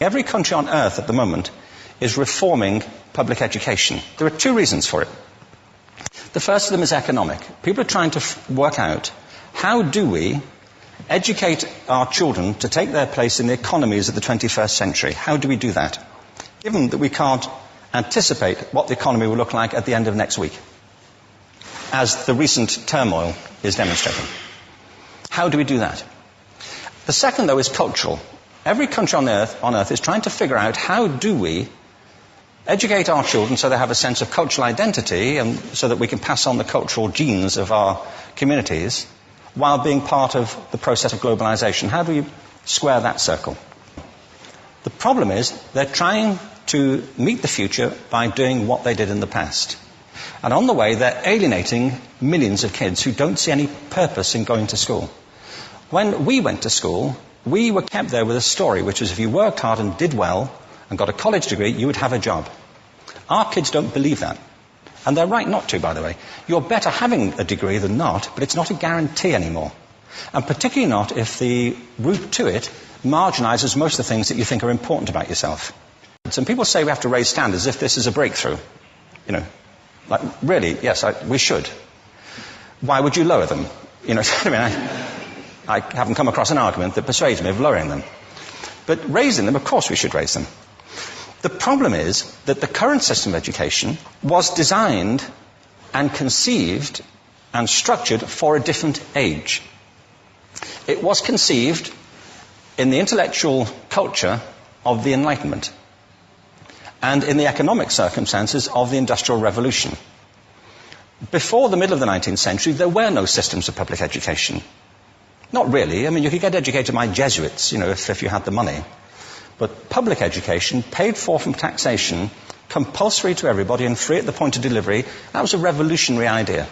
Every country on earth at the moment is reforming public education. There are two reasons for it. The first of them is economic. People are trying to work out, how do we educate our children to take their place in the economies of the 21st century? How do we do that, given that we can't anticipate what the economy will look like at the end of next week, as the recent turmoil is demonstrating? How do we do that? The second, though, is cultural. Every country on earth is trying to figure out, how do we educate our children so they have a sense of cultural identity and so that we can pass on the cultural genes of our communities while being part of the process of globalization. How do we square that circle? The problem is they're trying to meet the future by doing what they did in the past. And on the way, they're alienating millions of kids who don't see any purpose in going to school. When we went to school, we were kept there with a story, which was if you worked hard and did well and got a college degree, you would have a job. Our kids don't believe that. And they're right not to, by the way. You're better having a degree than not, but it's not a guarantee anymore. And particularly not if the route to it marginalizes most of the things that you think are important about yourself. Some people say we have to raise standards as if this is a breakthrough. You know, like, really, yes, we should. Why would you lower them? You know, I mean, I haven't come across an argument that persuades me of lowering them. But raising them, of course we should raise them. The problem is that the current system of education was designed and conceived and structured for a different age. It was conceived in the intellectual culture of the Enlightenment and in the economic circumstances of the Industrial Revolution. Before the middle of the 19th century, there were no systems of public education. Not really. I mean, you could get educated by Jesuits, you know, if you had the money. But public education, paid for from taxation, compulsory to everybody and free at the point of delivery, that was a revolutionary idea.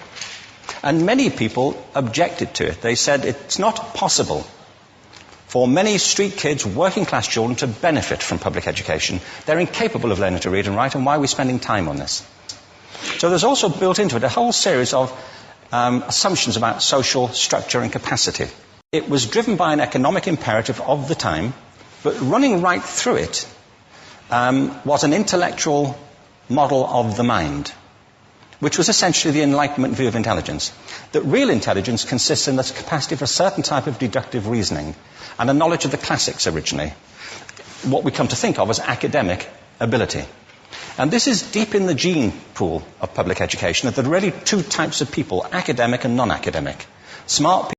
And many people objected to it. They said it's not possible for many street kids, working class children, to benefit from public education. They're incapable of learning to read and write, and why are we spending time on this? So there's also built into it a whole series of assumptions about social structure and capacity. It was driven by an economic imperative of the time, but running right through it was an intellectual model of the mind, which was essentially the Enlightenment view of intelligence. That real intelligence consists in the capacity for a certain type of deductive reasoning and a knowledge of the classics originally, what we come to think of as academic ability. And this is deep in the gene pool of public education, that there are really two types of people, academic and non-academic. Smart people